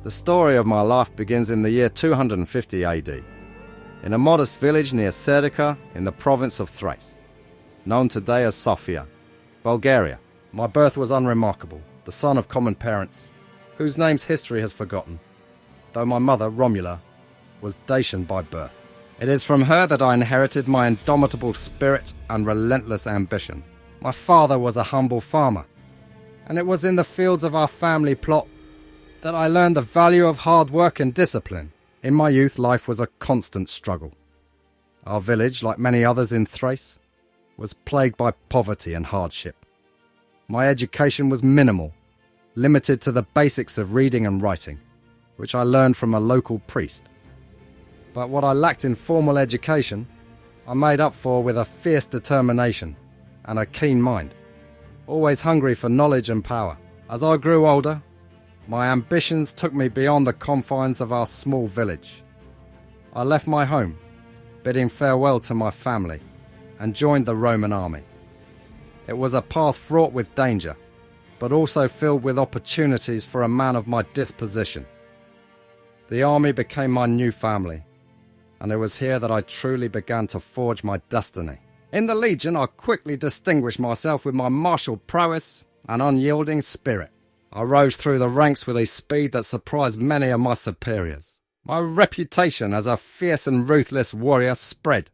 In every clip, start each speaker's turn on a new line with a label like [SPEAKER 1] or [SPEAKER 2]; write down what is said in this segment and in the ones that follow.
[SPEAKER 1] The story of my life begins in the year 250 AD, in a modest village near Serdica in the province of Thrace, known today as Sofia, Bulgaria. My birth was unremarkable, the son of common parents, whose names history has forgotten, though my mother, Romula, was Dacian by birth. It is from her that I inherited my indomitable spirit and relentless ambition. My father was a humble farmer, and it was in the fields of our family plot that I learned the value of hard work and discipline. In my youth, life was a constant struggle. Our village, like many others in Thrace, was plagued by poverty and hardship. My education was minimal, limited to the basics of reading and writing, which I learned from a local priest. But what I lacked in formal education, I made up for with a fierce determination and a keen mind, always hungry for knowledge and power. As I grew older, my ambitions took me beyond the confines of our small village. I left my home, bidding farewell to my family, and joined the Roman army. It was a path fraught with danger, but also filled with opportunities for a man of my disposition. The army became my new family, and it was here that I truly began to forge my destiny. In the Legion, I quickly distinguished myself with my martial prowess and unyielding spirit. I rose through the ranks with a speed that surprised many of my superiors. My reputation as a fierce and ruthless warrior spread,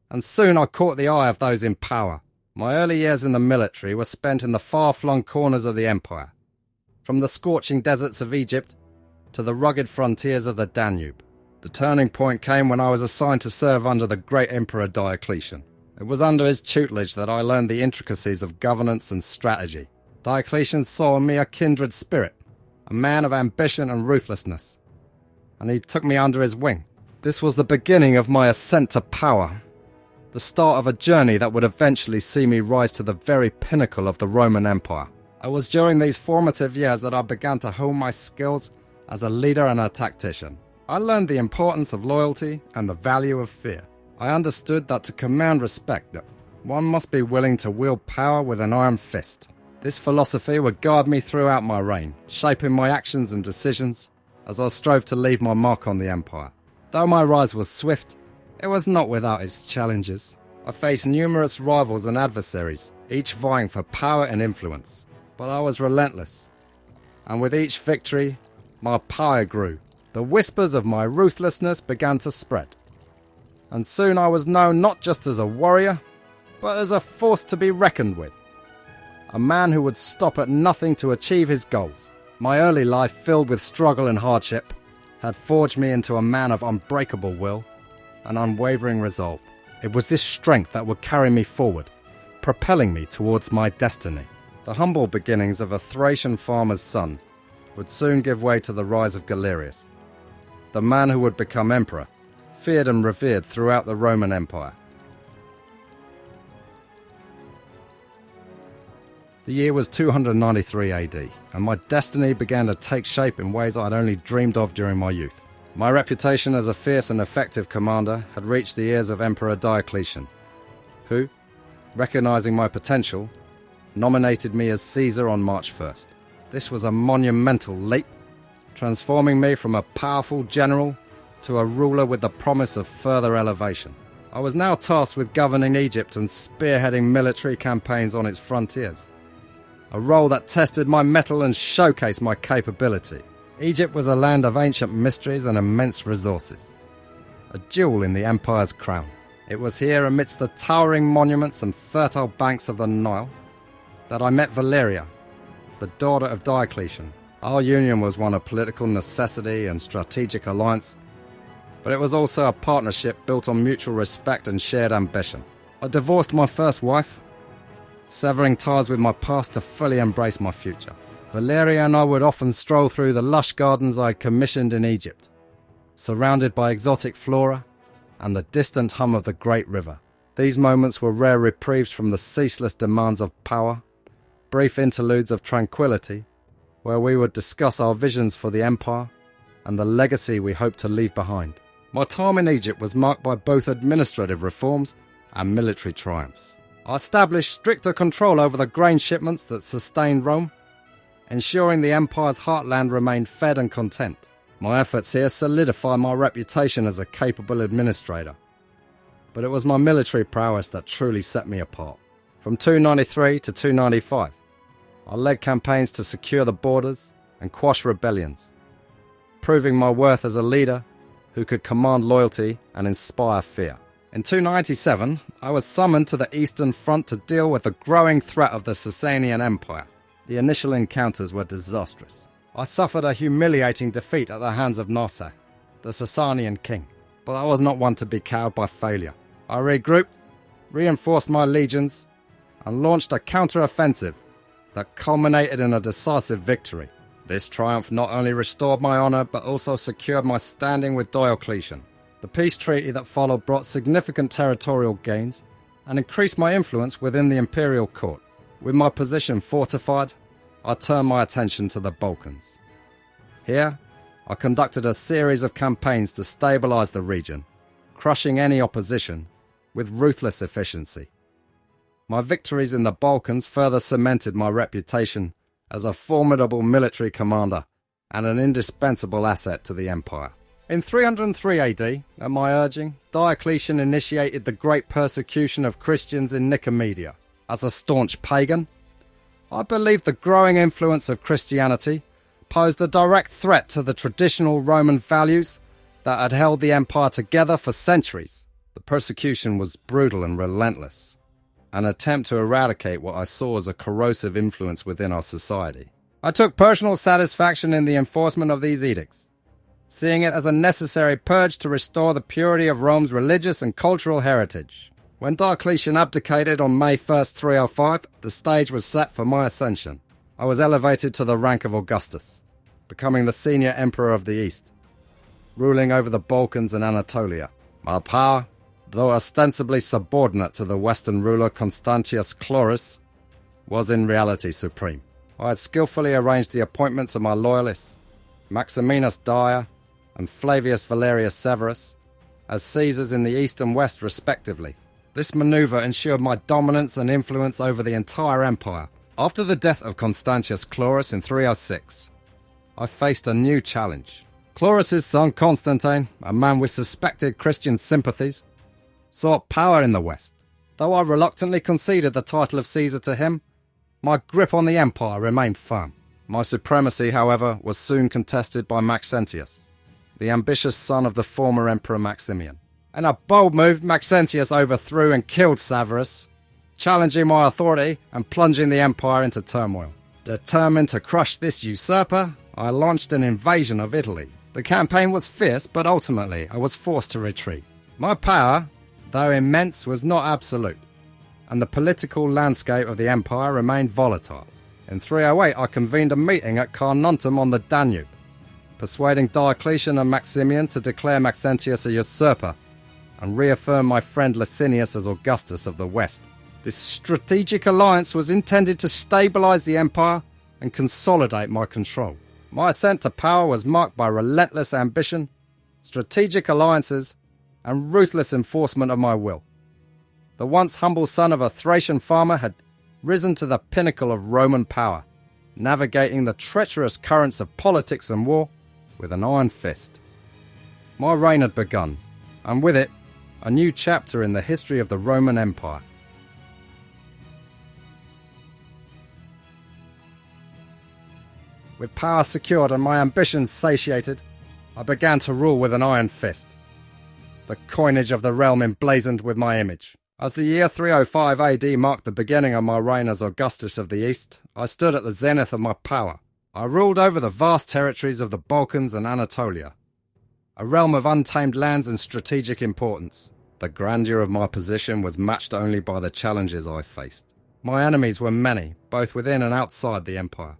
[SPEAKER 1] and soon I caught the eye of those in power. My early years in the military were spent in the far-flung corners of the empire, from the scorching deserts of Egypt to the rugged frontiers of the Danube. The turning point came when I was assigned to serve under the great Emperor Diocletian. It was under his tutelage that I learned the intricacies of governance and strategy. Diocletian saw in me a kindred spirit, a man of ambition and ruthlessness, and he took me under his wing. This was the beginning of my ascent to power, the start of a journey that would eventually see me rise to the very pinnacle of the Roman Empire. It was during these formative years that I began to hone my skills as a leader and a tactician. I learned the importance of loyalty and the value of fear. I understood that to command respect, one must be willing to wield power with an iron fist. This philosophy would guide me throughout my reign, shaping my actions and decisions as I strove to leave my mark on the empire. Though my rise was swift, it was not without its challenges. I faced numerous rivals and adversaries, each vying for power and influence. But I was relentless, and with each victory, my power grew. The whispers of my ruthlessness began to spread, and soon I was known not just as a warrior, but as a force to be reckoned with. A man who would stop at nothing to achieve his goals. My early life, filled with struggle and hardship, had forged me into a man of unbreakable will and unwavering resolve. It was this strength that would carry me forward, propelling me towards my destiny. The humble beginnings of a Thracian farmer's son would soon give way to the rise of Galerius, the man who would become emperor, feared and revered throughout the Roman Empire. The year was 293 AD, and my destiny began to take shape in ways I had only dreamed of during my youth. My reputation as a fierce and effective commander had reached the ears of Emperor Diocletian, who, recognizing my potential, nominated me as Caesar on March 1st. This was a monumental leap, transforming me from a powerful general to a ruler with the promise of further elevation. I was now tasked with governing Egypt and spearheading military campaigns on its frontiers, a role that tested my mettle and showcased my capability. Egypt was a land of ancient mysteries and immense resources, a jewel in the empire's crown. It was here, amidst the towering monuments and fertile banks of the Nile, that I met Valeria, the daughter of Diocletian. Our union was one of political necessity and strategic alliance, but it was also a partnership built on mutual respect and shared ambition. I divorced my first wife, severing ties with my past to fully embrace my future. Valeria and I would often stroll through the lush gardens I had commissioned in Egypt, surrounded by exotic flora and the distant hum of the great river. These moments were rare reprieves from the ceaseless demands of power, brief interludes of tranquility, where we would discuss our visions for the empire and the legacy we hoped to leave behind. My time in Egypt was marked by both administrative reforms and military triumphs. I established stricter control over the grain shipments that sustained Rome, ensuring the empire's heartland remained fed and content. My efforts here solidified my reputation as a capable administrator. But it was my military prowess that truly set me apart. From 293 to 295, I led campaigns to secure the borders and quash rebellions, proving my worth as a leader who could command loyalty and inspire fear. In 297, I was summoned to the Eastern Front to deal with the growing threat of the Sasanian Empire. The initial encounters were disastrous. I suffered a humiliating defeat at the hands of Narsa, the Sasanian king, but I was not one to be cowed by failure. I regrouped, reinforced my legions, and launched a counter-offensive that culminated in a decisive victory. This triumph not only restored my honour, but also secured my standing with Diocletian. The peace treaty that followed brought significant territorial gains and increased my influence within the imperial court. With my position fortified, I turned my attention to the Balkans. Here, I conducted a series of campaigns to stabilise the region, crushing any opposition with ruthless efficiency. My victories in the Balkans further cemented my reputation as a formidable military commander and an indispensable asset to the empire. In 303 AD, at my urging, Diocletian initiated the great persecution of Christians in Nicomedia. As a staunch pagan, I believed the growing influence of Christianity posed a direct threat to the traditional Roman values that had held the empire together for centuries. The persecution was brutal and relentless, an attempt to eradicate what I saw as a corrosive influence within our society. I took personal satisfaction in the enforcement of these edicts, seeing it as a necessary purge to restore the purity of Rome's religious and cultural heritage. When Diocletian abdicated on May 1st, 305, the stage was set for my ascension. I was elevated to the rank of Augustus, becoming the senior emperor of the East, ruling over the Balkans and Anatolia. My power, though ostensibly subordinate to the Western ruler Constantius Chlorus, was in reality supreme. I had skillfully arranged the appointments of my loyalists, Maximianus Dia and Flavius Valerius Severus, as Caesars in the East and West respectively. This manoeuvre ensured my dominance and influence over the entire empire. After the death of Constantius Chlorus in 306, I faced a new challenge. Chlorus's son Constantine, a man with suspected Christian sympathies, sought power in the West. Though I reluctantly conceded the title of Caesar to him, my grip on the empire remained firm. My supremacy, however, was soon contested by Maxentius, the ambitious son of the former Emperor Maximian. In a bold move, Maxentius overthrew and killed Severus, challenging my authority and plunging the empire into turmoil. Determined to crush this usurper, I launched an invasion of Italy. The campaign was fierce, but ultimately I was forced to retreat. My power, though immense, was not absolute, and the political landscape of the empire remained volatile. In 308, I convened a meeting at Carnuntum on the Danube, persuading Diocletian and Maximian to declare Maxentius a usurper and reaffirm my friend Licinius as Augustus of the West. This strategic alliance was intended to stabilise the empire and consolidate my control. My ascent to power was marked by relentless ambition, strategic alliances, and ruthless enforcement of my will. The once humble son of a Thracian farmer had risen to the pinnacle of Roman power, navigating the treacherous currents of politics and war with an iron fist. My reign had begun, and with it, a new chapter in the history of the Roman Empire. With power secured and my ambitions satiated, I began to rule with an iron fist, the coinage of the realm emblazoned with my image. As the year 305 AD marked the beginning of my reign as Augustus of the East, I stood at the zenith of my power. I ruled over the vast territories of the Balkans and Anatolia, a realm of untamed lands and strategic importance. The grandeur of my position was matched only by the challenges I faced. My enemies were many, both within and outside the empire,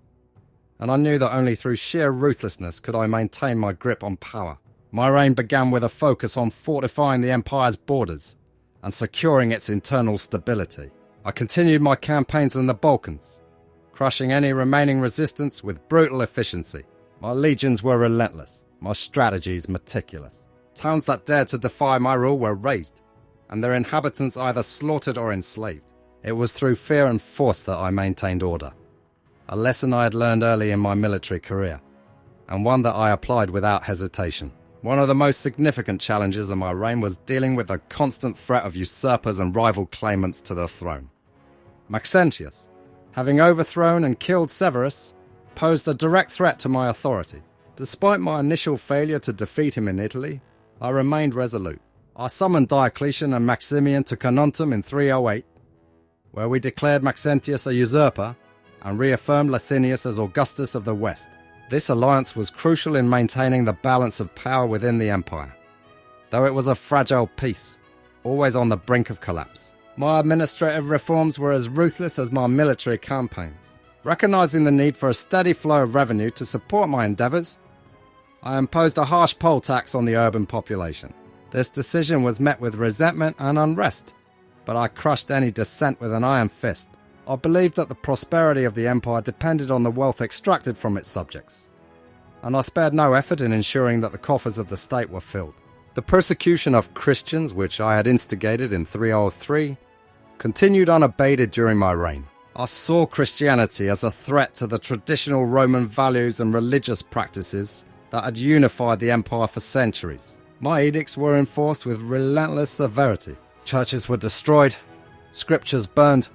[SPEAKER 1] and I knew that only through sheer ruthlessness could I maintain my grip on power. My reign began with a focus on fortifying the empire's borders and securing its internal stability. I continued my campaigns in the Balkans, crushing any remaining resistance with brutal efficiency. My legions were relentless, my strategies meticulous. Towns that dared to defy my rule were razed, and their inhabitants either slaughtered or enslaved. It was through fear and force that I maintained order, a lesson I had learned early in my military career. and one that I applied without hesitation. One of the most significant challenges of my reign was dealing with the constant threat of usurpers and rival claimants to the throne. Maximianus, having overthrown and killed Severus, posed a direct threat to my authority. Despite my initial failure to defeat him in Italy, I remained resolute. I summoned Diocletian and Maximian to Carnuntum in 308, where we declared Maxentius a usurper and reaffirmed Licinius as Augustus of the West. This alliance was crucial in maintaining the balance of power within the empire, though it was a fragile peace, always on the brink of collapse. My administrative reforms were as ruthless as my military campaigns. Recognizing the need for a steady flow of revenue to support my endeavours, I imposed a harsh poll tax on the urban population. This decision was met with resentment and unrest, but I crushed any dissent with an iron fist. I believed that the prosperity of the empire depended on the wealth extracted from its subjects, and I spared no effort in ensuring that the coffers of the state were filled. The persecution of Christians, which I had instigated in 303, continued unabated during my reign. I saw Christianity as a threat to the traditional Roman values and religious practices that had unified the empire for centuries. My edicts were enforced with relentless severity. Churches were destroyed, scriptures burned,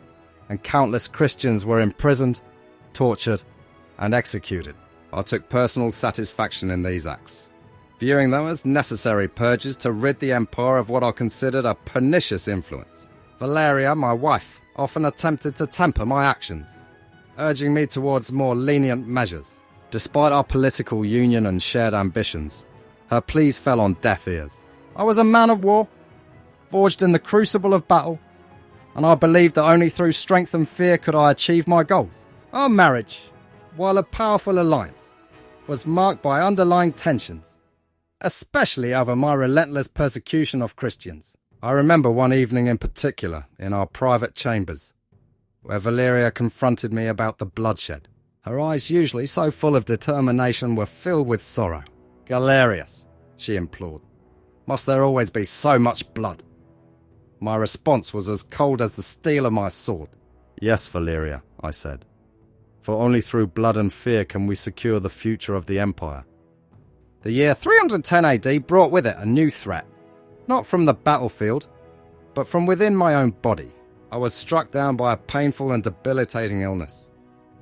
[SPEAKER 1] and countless Christians were imprisoned, tortured, and executed. I took personal satisfaction in these acts, viewing them as necessary purges to rid the empire of what I considered a pernicious influence. Valeria, my wife, often attempted to temper my actions, urging me towards more lenient measures. Despite our political union and shared ambitions, her pleas fell on deaf ears. I was a man of war, forged in the crucible of battle, and I believed that only through strength and fear could I achieve my goals. Our marriage, while a powerful alliance, was marked by underlying tensions, especially over my relentless persecution of Christians. I remember one evening in particular, in our private chambers, where Valeria confronted me about the bloodshed. Her eyes, usually so full of determination, were filled with sorrow. "Galerius," she implored, "must there always be so much blood?" My response was as cold as the steel of my sword. "Yes, Valeria," I said, "for only through blood and fear can we secure the future of the empire." The year 310 AD brought with it a new threat, not from the battlefield, but from within my own body. I was struck down by a painful and debilitating illness,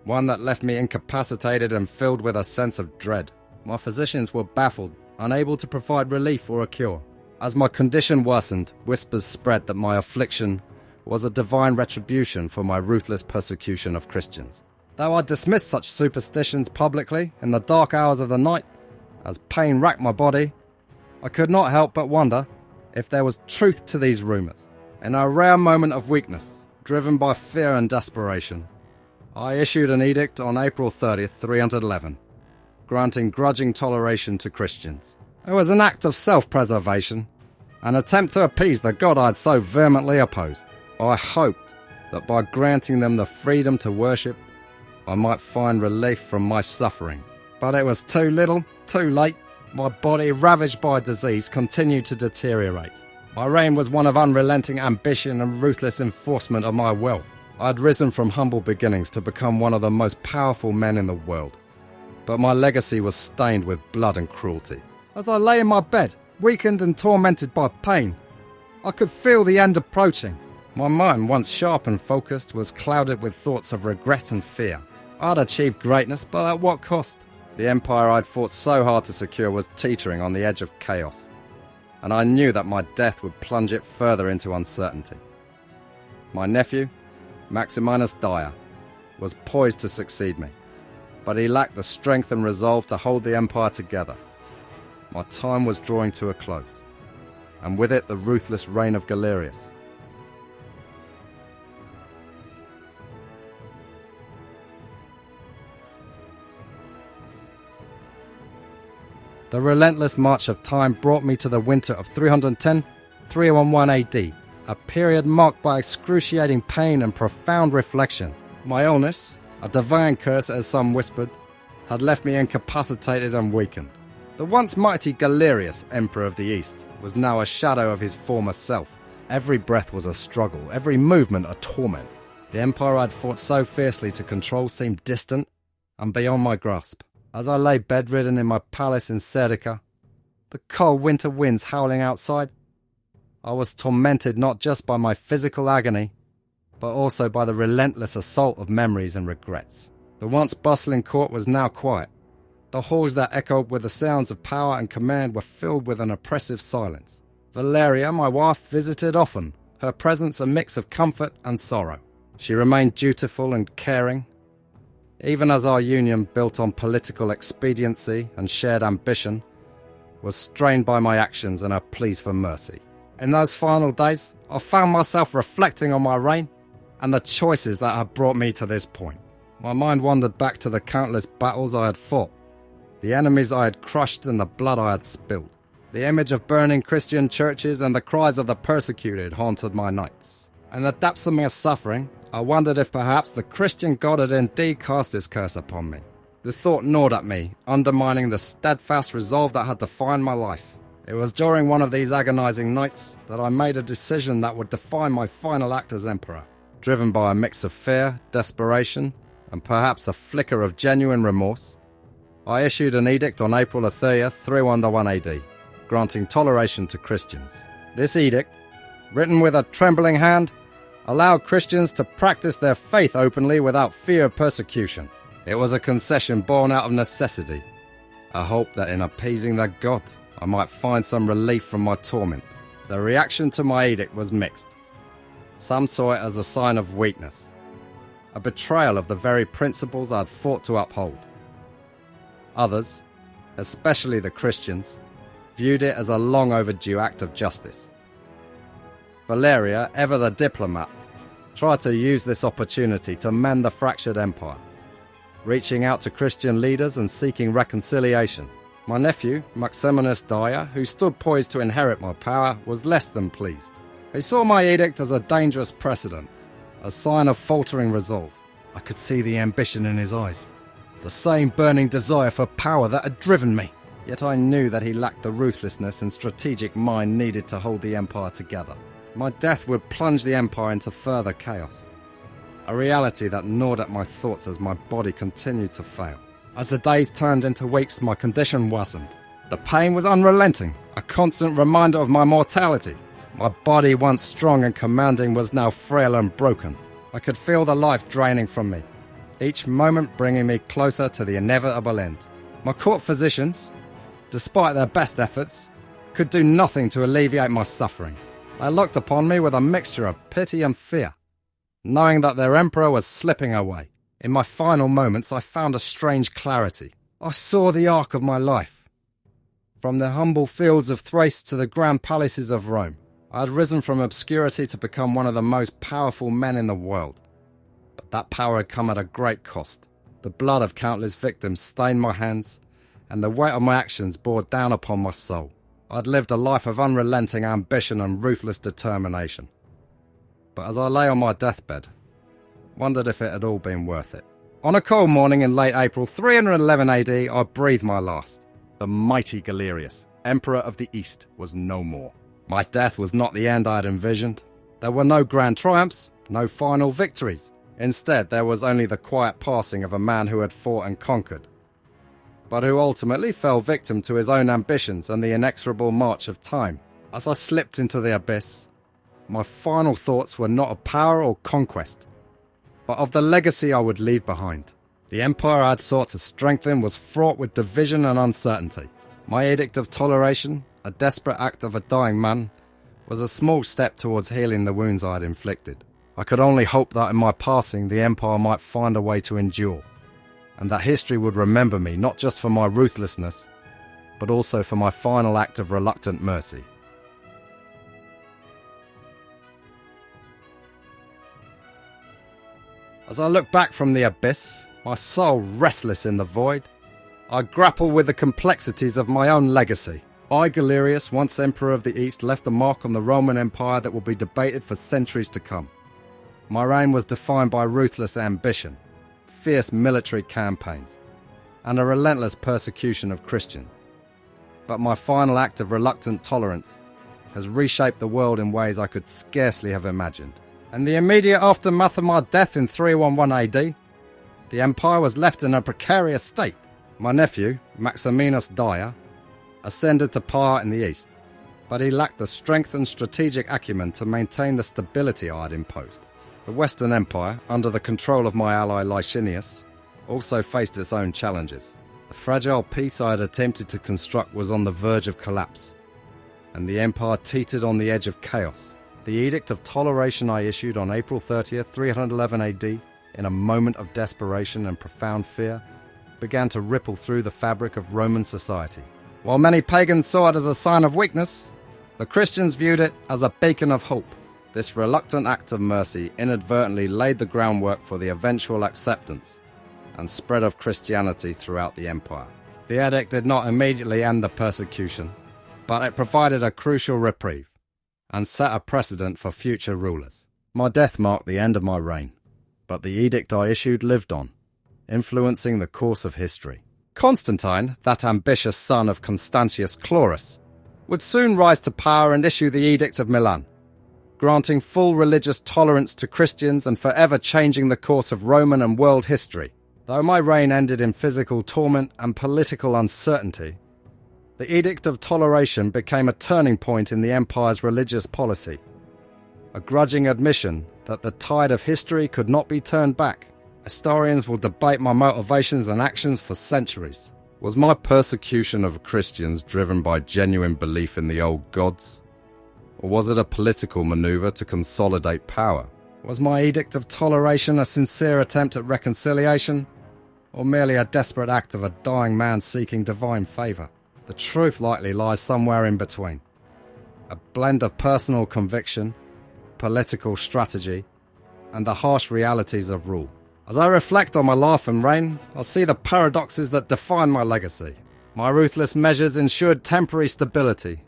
[SPEAKER 1] one that left me incapacitated and filled with a sense of dread. My physicians were baffled, unable to provide relief or a cure. As my condition worsened, whispers spread that my affliction was a divine retribution for my ruthless persecution of Christians. Though I dismissed such superstitions publicly in the dark hours of the night, as pain racked my body, I could not help but wonder if there was truth to these rumours. In a rare moment of weakness, driven by fear and desperation, I issued an edict on April 30th, 311, granting grudging toleration to Christians. It was an act of self-preservation, an attempt to appease the God I had so vehemently opposed. I hoped that by granting them the freedom to worship, I might find relief from my suffering. But it was too little, too late. My body, ravaged by disease, continued to deteriorate. My reign was one of unrelenting ambition and ruthless enforcement of my will. I had risen from humble beginnings to become one of the most powerful men in the world. But my legacy was stained with blood and cruelty. As I lay in my bed, weakened and tormented by pain, I could feel the end approaching. My mind, once sharp and focused, was clouded with thoughts of regret and fear. I had achieved greatness, but at what cost? The empire I'd fought so hard to secure was teetering on the edge of chaos, and I knew that my death would plunge it further into uncertainty. My nephew, Maximianus Dire, was poised to succeed me, but he lacked the strength and resolve to hold the empire together. My time was drawing to a close, and with it the ruthless reign of Galerius. The relentless march of time brought me to the winter of 310-311 AD, a period marked by excruciating pain and profound reflection. My illness, a divine curse as some whispered, had left me incapacitated and weakened. The once mighty Galerius, Emperor of the East, was now a shadow of his former self. Every breath was a struggle, every movement a torment. The empire I'd fought so fiercely to control seemed distant and beyond my grasp. As I lay bedridden in my palace in Serdica, the cold winter winds howling outside, I was tormented not just by my physical agony, but also by the relentless assault of memories and regrets. The once bustling court was now quiet. The halls that echoed with the sounds of power and command were filled with an oppressive silence. Valeria, my wife, visited often, her presence a mix of comfort and sorrow. She remained dutiful and caring, even as our union, built on political expediency and shared ambition, was strained by my actions and her pleas for mercy. In those final days, I found myself reflecting on my reign and the choices that had brought me to this point. My mind wandered back to the countless battles I had fought, the enemies I had crushed and the blood I had spilled. The image of burning Christian churches and the cries of the persecuted haunted my nights. In the depths of my suffering, I wondered if perhaps the Christian God had indeed cast his curse upon me. The thought gnawed at me, undermining the steadfast resolve that had defined my life. It was during one of these agonizing nights that I made a decision that would define my final act as emperor. Driven by a mix of fear, desperation, and perhaps a flicker of genuine remorse, I issued an edict on April 30th, 311 AD, granting toleration to Christians. This edict, written with a trembling hand, allowed Christians to practice their faith openly without fear of persecution. It was a concession born out of necessity, a hope that in appeasing their God, I might find some relief from my torment. The reaction to my edict was mixed. Some saw it as a sign of weakness, a betrayal of the very principles I had fought to uphold. Others, especially the Christians, viewed it as a long overdue act of justice. Valeria, ever the diplomat, tried to use this opportunity to mend the fractured empire, reaching out to Christian leaders and seeking reconciliation. My nephew, Maximianus Dyer, who stood poised to inherit my power, was less than pleased. He saw my edict as a dangerous precedent, a sign of faltering resolve. I could see the ambition in his eyes, the same burning desire for power that had driven me. Yet I knew that he lacked the ruthlessness and strategic mind needed to hold the empire together. My death would plunge the empire into further chaos, a reality that gnawed at my thoughts as my body continued to fail. As the days turned into weeks, my condition worsened. The pain was unrelenting, a constant reminder of my mortality. My body, once strong and commanding, was now frail and broken. I could feel the life draining from me, each moment bringing me closer to the inevitable end. My court physicians, despite their best efforts, could do nothing to alleviate my suffering. They looked upon me with a mixture of pity and fear, knowing that their emperor was slipping away. In my final moments, I found a strange clarity. I saw the arc of my life. From the humble fields of Thrace to the grand palaces of Rome, I had risen from obscurity to become one of the most powerful men in the world. But that power had come at a great cost. The blood of countless victims stained my hands, and the weight of my actions bore down upon my soul. I had lived a life of unrelenting ambition and ruthless determination. But as I lay on my deathbed, wondered if it had all been worth it. On a cold morning in late April 311 AD, I breathed my last. The mighty Galerius, Emperor of the East, was no more. My death was not the end I had envisioned. There were no grand triumphs, no final victories. Instead, there was only the quiet passing of a man who had fought and conquered, but who ultimately fell victim to his own ambitions and the inexorable march of time. As I slipped into the abyss, my final thoughts were not of power or conquest, but of the legacy I would leave behind. The empire I had sought to strengthen was fraught with division and uncertainty. My edict of toleration, a desperate act of a dying man, was a small step towards healing the wounds I had inflicted. I could only hope that in my passing the empire might find a way to endure, and that history would remember me not just for my ruthlessness, but also for my final act of reluctant mercy. As I look back from the abyss, my soul restless in the void, I grapple with the complexities of my own legacy. I, Galerius, once Emperor of the East, left a mark on the Roman Empire that will be debated for centuries to come. My reign was defined by ruthless ambition, fierce military campaigns, and a relentless persecution of Christians. But my final act of reluctant tolerance has reshaped the world in ways I could scarcely have imagined. In the immediate aftermath of my death in 311 AD, the empire was left in a precarious state. My nephew, Maximianus ascended to power in the east, but he lacked the strength and strategic acumen to maintain the stability I had imposed. The Western Empire, under the control of my ally Licinius, also faced its own challenges. The fragile peace I had attempted to construct was on the verge of collapse, and the empire teetered on the edge of chaos. The edict of toleration I issued on April 30th, 311 AD, in a moment of desperation and profound fear, began to ripple through the fabric of Roman society. While many pagans saw it as a sign of weakness, the Christians viewed it as a beacon of hope. This reluctant act of mercy inadvertently laid the groundwork for the eventual acceptance and spread of Christianity throughout the empire. The edict did not immediately end the persecution, but it provided a crucial reprieve and set a precedent for future rulers. My death marked the end of my reign, but the edict I issued lived on, influencing the course of history. Constantine, that ambitious son of Constantius Chlorus, would soon rise to power and issue the Edict of Milan, granting full religious tolerance to Christians and forever changing the course of Roman and world history. Though my reign ended in physical torment and political uncertainty, the Edict of Toleration became a turning point in the empire's religious policy, a grudging admission that the tide of history could not be turned back. Historians will debate my motivations and actions for centuries. Was my persecution of Christians driven by genuine belief in the old gods? Or was it a political maneuver to consolidate power? Was my Edict of Toleration a sincere attempt at reconciliation? Or merely a desperate act of a dying man seeking divine favour? The truth likely lies somewhere in between. A blend of personal conviction, political strategy, and the harsh realities of rule. As I reflect on my life and reign, I see the paradoxes that define my legacy. My ruthless measures ensured temporary stability,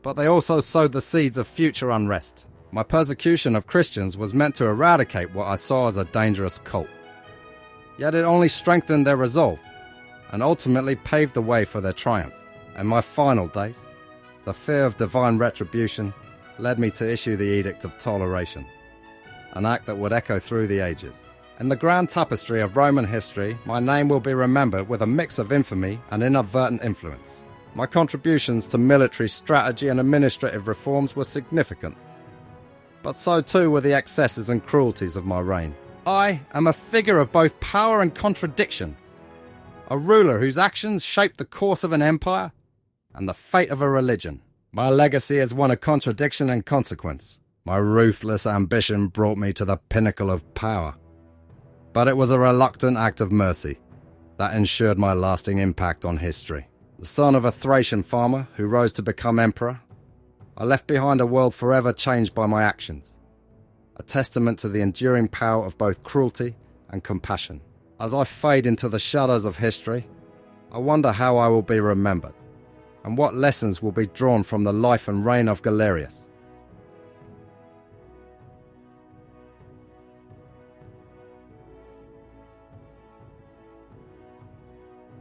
[SPEAKER 1] but they also sowed the seeds of future unrest. My persecution of Christians was meant to eradicate what I saw as a dangerous cult. Yet it only strengthened their resolve, and ultimately paved the way for their triumph. In my final days, the fear of divine retribution led me to issue the Edict of Toleration, an act that would echo through the ages. In the grand tapestry of Roman history, my name will be remembered with a mix of infamy and inadvertent influence. My contributions to military strategy and administrative reforms were significant, but so too were the excesses and cruelties of my reign. I am a figure of both power and contradiction, a ruler whose actions shaped the course of an empire and the fate of a religion. My legacy is one of contradiction and consequence. My ruthless ambition brought me to the pinnacle of power, but it was a reluctant act of mercy that ensured my lasting impact on history. The son of a Thracian farmer who rose to become emperor, I left behind a world forever changed by my actions, a testament to the enduring power of both cruelty and compassion. As I fade into the shadows of history, I wonder how I will be remembered, and what lessons will be drawn from the life and reign of Galerius.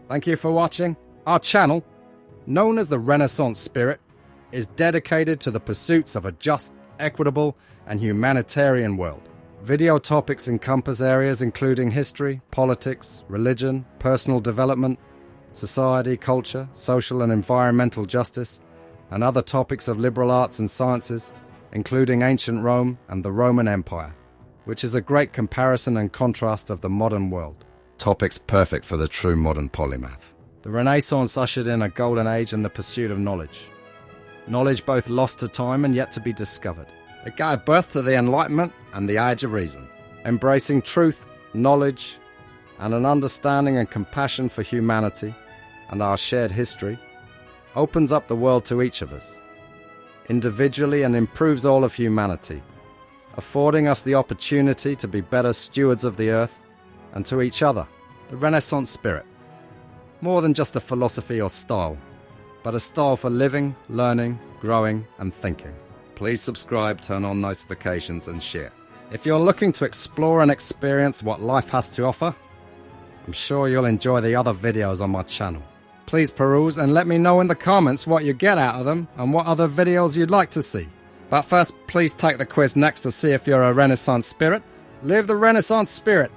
[SPEAKER 1] Thank you for watching. Our channel, known as the Renaissance Spirit, is dedicated to the pursuits of a just, equitable, and humanitarian world. Video topics encompass areas including history, politics, religion, personal development, society, culture, social and environmental justice, and other topics of liberal arts and sciences, including ancient Rome and the Roman Empire, which is a great comparison and contrast of the modern world. Topics perfect for the true modern polymath. The Renaissance ushered in a golden age in the pursuit of knowledge. Knowledge both lost to time and yet to be discovered. It gave birth to the Enlightenment and the Age of Reason. Embracing truth, knowledge, and an understanding and compassion for humanity and our shared history opens up the world to each of us, individually, and improves all of humanity, affording us the opportunity to be better stewards of the earth and to each other. The Renaissance Spirit. More than just a philosophy or style, but a style for living, learning, growing, and thinking. Please subscribe, turn on notifications, and share. If you're looking to explore and experience what life has to offer, I'm sure you'll enjoy the other videos on my channel. Please peruse and let me know in the comments what you get out of them and what other videos you'd like to see. But first, please take the quiz next to see if you're a Renaissance Spirit. Live the Renaissance Spirit!